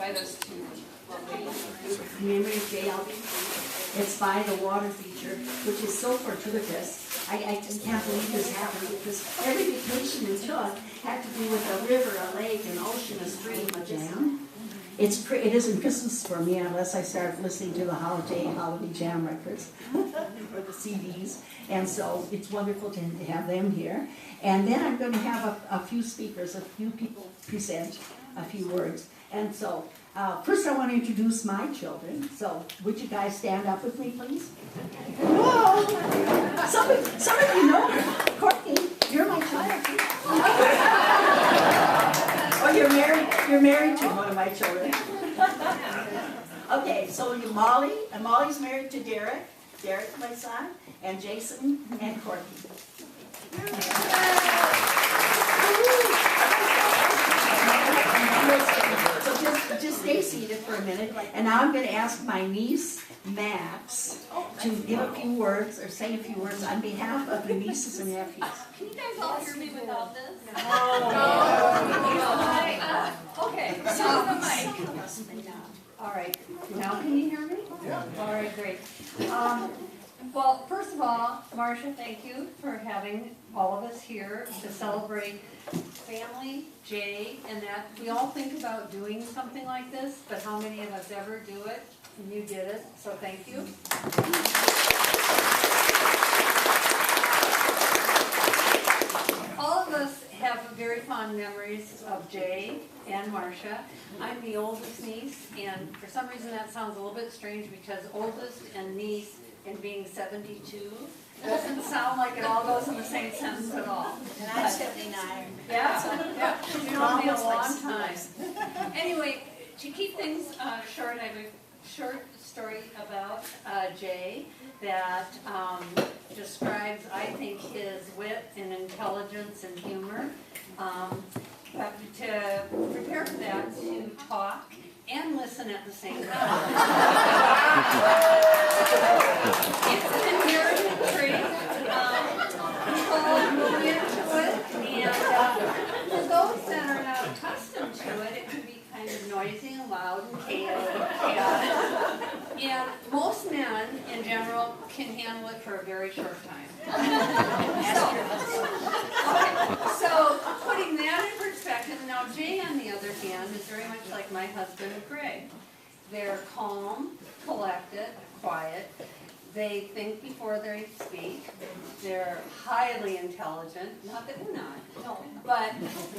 invite us to Memory of J. It's by the water feature, which is so fortuitous. I just can't believe this happened because every vacation we took had to do with a river, a lake, an ocean, a stream, a jam. It isn't Christmas for me unless I start listening to the holiday jam records or the CDs. And so it's wonderful to have them here. And then I'm going to have a few speakers, a few people present a few words. And so first I want to introduce my children. So would you guys stand up with me, please? Whoa! Some of you know me. Courtney, you're my child. Oh, you're married to one of my children. Okay, so Molly, and Molly's married to Derek, my son, and Jason and Courtney. So just stay seated for a minute, and now I'm going to ask my niece, Max, to give a few words, or say a few words on behalf of the nieces and nephews. Can you guys all hear me without this? No. Okay, so the mic. All right, now can you hear me? Yeah. All right, great. Well, first of all, Marsha, thank you for having all of us here to celebrate family, Jay, and that we all think about doing something like this, but how many of us ever do it? And you did it, so thank you. All of us have very fond memories of Jay and Marsha. I'm the oldest niece, and for some reason that sounds a little bit strange because oldest and niece and being 72 doesn't sound like it all goes in the same sentence at all. And I'm 79. Yeah, you know me a long time. Anyway, to keep things short, I have a short story about Jay that describes, I think, his wit and intelligence and humor. But to prepare for that, to talk and listen at the same time. It's an inherited trait. People move into it, and for those that are not accustomed to it, it can be kind of noisy and loud and chaotic. And most men, in general, can handle it for a very short time. So, putting that in perspective, now Jay, on the other hand, is very much like my husband, Greg. They're calm, collected, quiet. They think before they speak. They're highly intelligent. Not that we're not. No.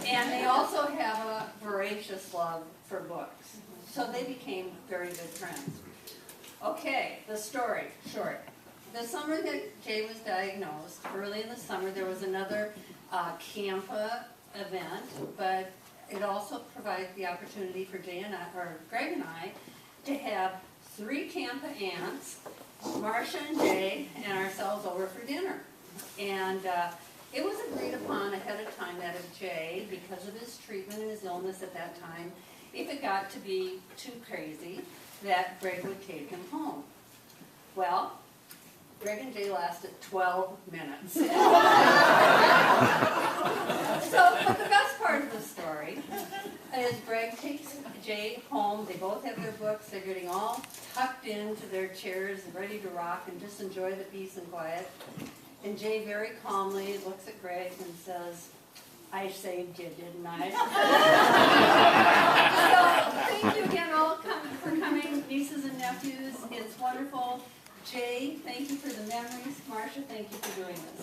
And they also have a voracious love for books. So they became very good friends. Okay, the story, short. The summer that Jay was diagnosed, early in the summer, there was another CAMPA event, but it also provided the opportunity for Greg and I, to have 3 CAMPA aunts, Marsha and Jay, and ourselves over for dinner. And it was agreed upon ahead of time that if Jay, because of his treatment and his illness at that time, if it got to be too crazy, that Greg would take him home. Well, Greg and Jay lasted 12 minutes. But the best part of the story is Greg takes Jay home. They both have their books. They're getting all tucked into their chairs and ready to rock and just enjoy the peace and quiet. And Jay very calmly looks at Greg and says, "I saved you, didn't I?" So thank you again all for coming, nieces and nephews. It's wonderful. Jay, thank you for the memories. Marsha, thank you for doing this.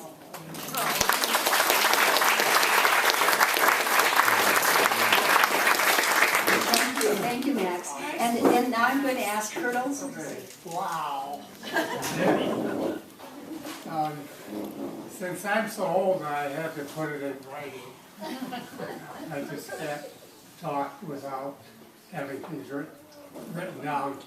Thank you, Max. And now I'm going to ask Hurdles. Wow. Since I'm so old, I have to put it in writing. I just can't talk without having things written down.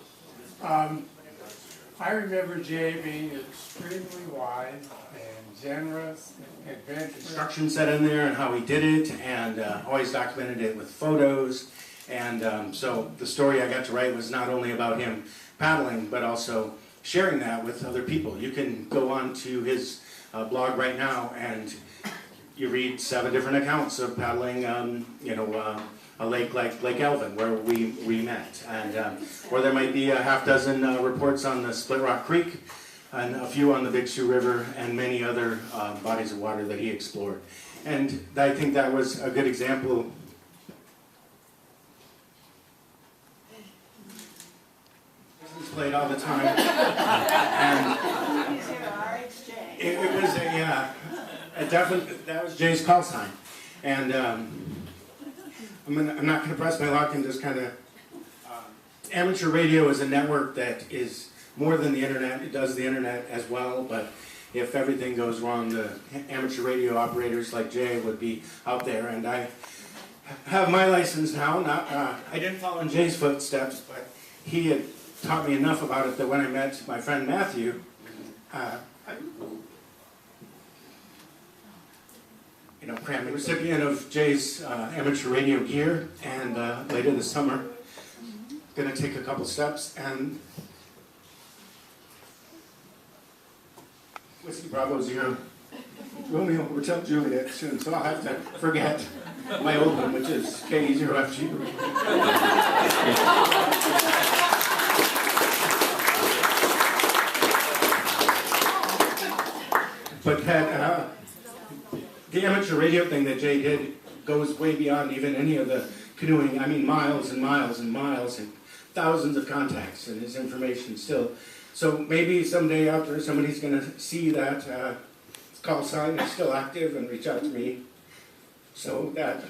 I remember Jay being extremely wise and generous and adventurous. Instructions set in there and how he did it, and always documented it with photos. And so the story I got to write was not only about him paddling, but also sharing that with other people. You can go on to his blog right now, and you read 7 different accounts of paddling, a lake like Lake Elvin, where we met, and or there might be a half dozen reports on the Split Rock Creek, and a few on the Big Sioux River, and many other bodies of water that he explored. And I think that was a good example. It's played all the time, and it was definitely, that was Jay's call sign, and I'm not going to press my luck and just kind of. Amateur radio is a network that is more than the internet. It does the internet as well, but if everything goes wrong, the amateur radio operators like Jay would be out there. And I have my license now. I didn't follow in Jay's footsteps, but he had taught me enough about it that when I met my friend Matthew, I'm the recipient of Jay's amateur radio gear, and later this summer, going to take a couple steps, and Whiskey Bravo Zero, Romeo, we'll tell Juliet soon, so I'll have to forget my old one, which is KE0FG. But that, the amateur radio thing that Jay did goes way beyond even any of the canoeing. I mean, miles and miles and miles and thousands of contacts, and his information still. So maybe someday out there somebody's going to see that call sign is still active and reach out to me. So that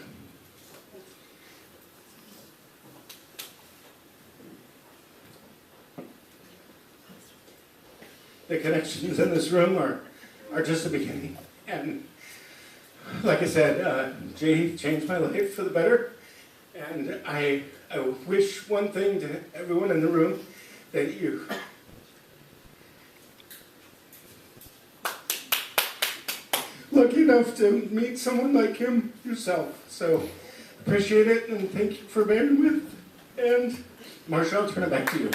the connections in this room are just the beginning. And like I said, Jay changed my life for the better. And I wish one thing to everyone in the room, that you lucky enough to meet someone like him yourself. So appreciate it, and thank you for bearing with. And Marsha, I'll turn it back to you.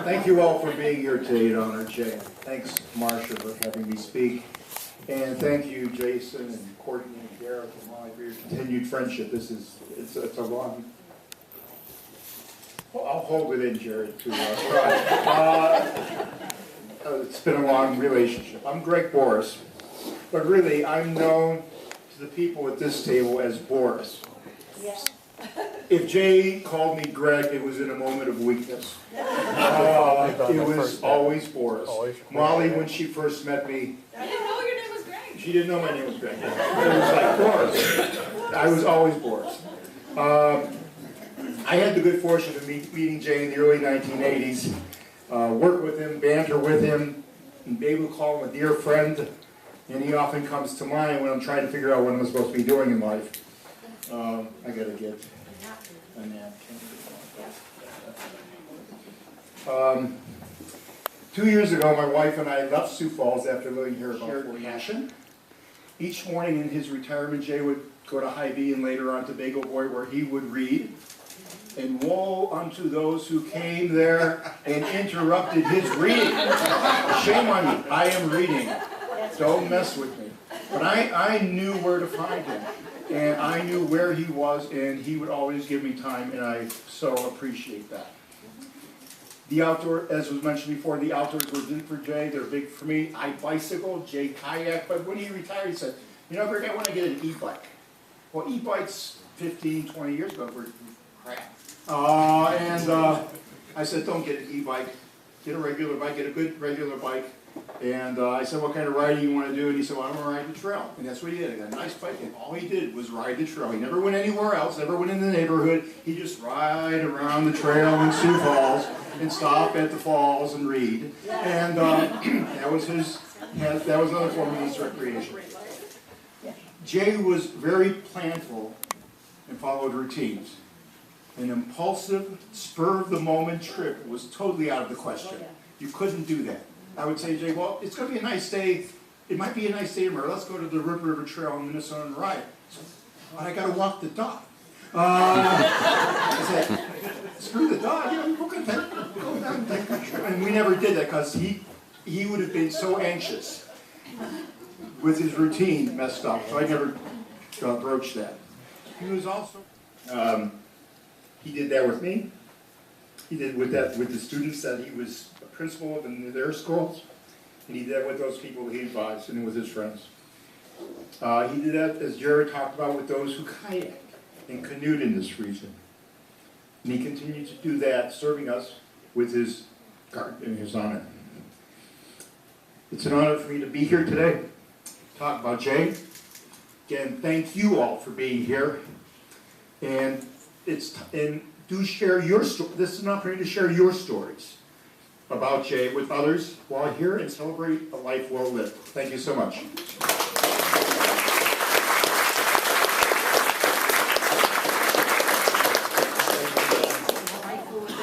Thank you all for being here today to honor Jay. Thanks, Marsha, for having me speak. And thank you, Jason and Courtney and Gareth and Molly, for your continued friendship. It's a long... Well, I'll hold it in, Jared, too. It's been a long relationship. I'm Greg Boris, but really I'm known to the people at this table as Boris. Yes. If Jay called me Greg, it was in a moment of weakness. It was always Boris. Molly, when she first met me, I didn't know your name was Greg. She didn't know my name was Greg. It was like Boris. I was always Boris. I had the good fortune of meeting Jay in the early 1980s, work with him, banter with him, and be able to call him a dear friend. And he often comes to mind when I'm trying to figure out what I'm supposed to be doing in life. I gotta get a napkin. 2 years ago, my wife and I left Sioux Falls after living here about 4 years. Each morning in his retirement, Jay would go to Hy-Vee and later on to Bagel Boy, where he would read. And woe unto those who came there and interrupted his reading. Shame on you. I am reading. Don't mess with me. But I knew where to find him. And I knew where he was, and he would always give me time, and I so appreciate that. The outdoor, as was mentioned before, the outdoors were big for Jay. They're big for me. I bicycle, Jay kayak, but when he retired, he said, you know, Greg, I want to get an e-bike. Well, e-bikes 15, 20 years ago were crap. I said, don't get an e-bike. Get a regular bike, get a good regular bike. And I said, what kind of riding you want to do? And he said, well, I want to ride the trail. And that's what he did. He got a nice bike, and all he did was ride the trail. He never went anywhere else, never went in the neighborhood. He just ride around the trail in Sioux Falls and stop at the falls and read. And that was another form of his recreation. Jay was very planful and followed routines. An impulsive, spur-of-the-moment trip was totally out of the question. You couldn't do that. I would say, Jay, well, it's going to be a nice day. It might be a nice day tomorrow. Let's go to the Rip River Trail in Minnesota and ride. But I got to walk the dog. I said, screw the dog. You know, go down. And we never did that because he he would have been so anxious with his routine messed up, so I never broached that. He was also, he did that with me. He did with the students that he was a principal of in their schools. And he did that with those people he advised and with his friends. He did that, as Jared talked about, with those who kayaked and canoed in this region. And he continued to do that, serving us with his garden in his honor. It's an honor for me to be here today, talk about Jay. Again, thank you all for being here. And do share your story. This is an opportunity to share your stories about Jay with others while here and celebrate a life well lived. Thank you so much.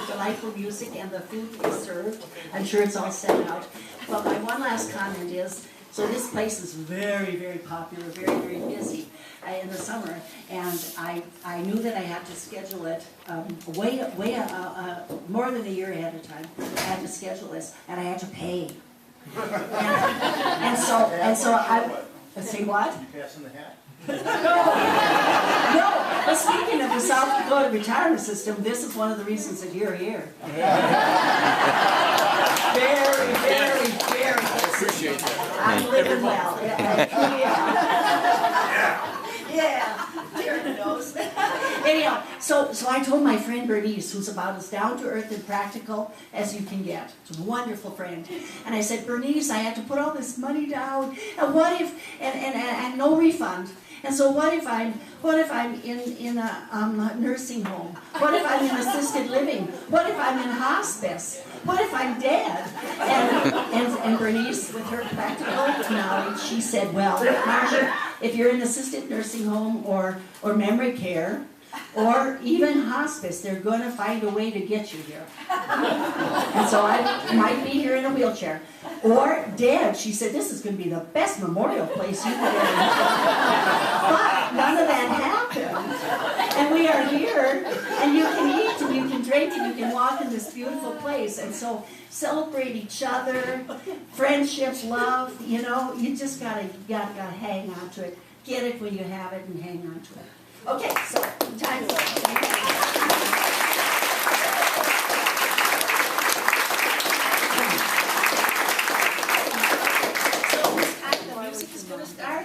Delightful music and the food is served. I'm sure it's all set out. Well, my one last comment is, so this place is very, very popular, very, very busy in the summer, and I knew that I had to schedule it more than a year ahead of time. I had to schedule this, and I had to pay. and so I say what? Passing the hat? No, but speaking of the South Dakota retirement system, this is one of the reasons that you're here. Very, very, very. Appreciate that. I'm living well. Yeah. Jared knows. Anyhow, so I told my friend Bernice, who's about as down to earth and practical as you can get. It's a wonderful friend. And I said, Bernice, I had to put all this money down. And what if and no refund? And so what if I'm in a nursing home? What if I'm in assisted living? What if I'm in hospice? What if I'm dead? And Bernice, with her practical knowledge, she said, well, Marsha, if you're in assisted nursing home or memory care, or even hospice, they're going to find a way to get you here. And so I might be here in a wheelchair. Or dead. She said, this is going to be the best memorial place you could ever have. But none of that happened. And we are here, and you can eat, and you can drink, and you can walk in this beautiful place. And so celebrate each other, friendship, love, you just gotta hang on to it. Get it when you have it and hang on to it. Okay, so time for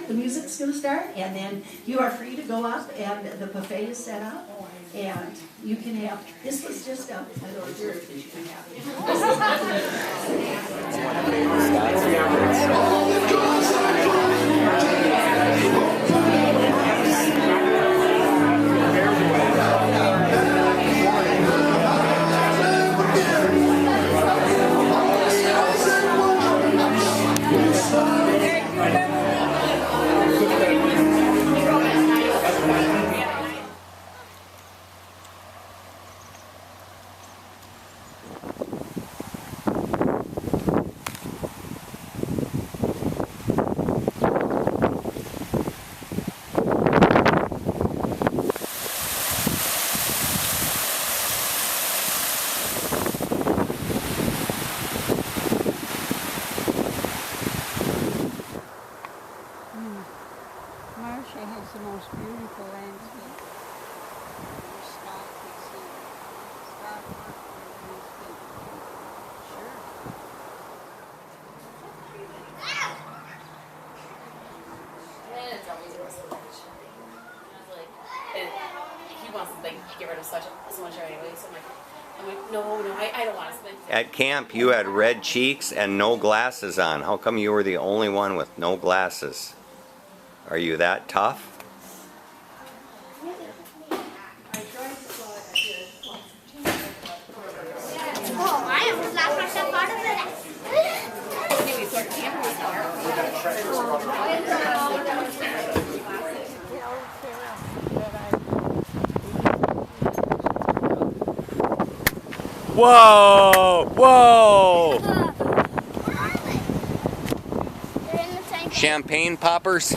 the music's going to start, and then you are free to go up, and the buffet is set up, and you can have, this was just a hors d'oeuvre that you can have. Marsha has the most beautiful landscape. Sure. And it's always a celebration. And I was like, and he wants to get rid of so much anyway. So I'm like, no, I don't want to spend. At camp, you had red cheeks and no glasses on. How come you were the only one with no glasses? Are you that tough? Oh, I almost lost myself out of it. Whoa! Whoa! They're in the same. Champagne poppers?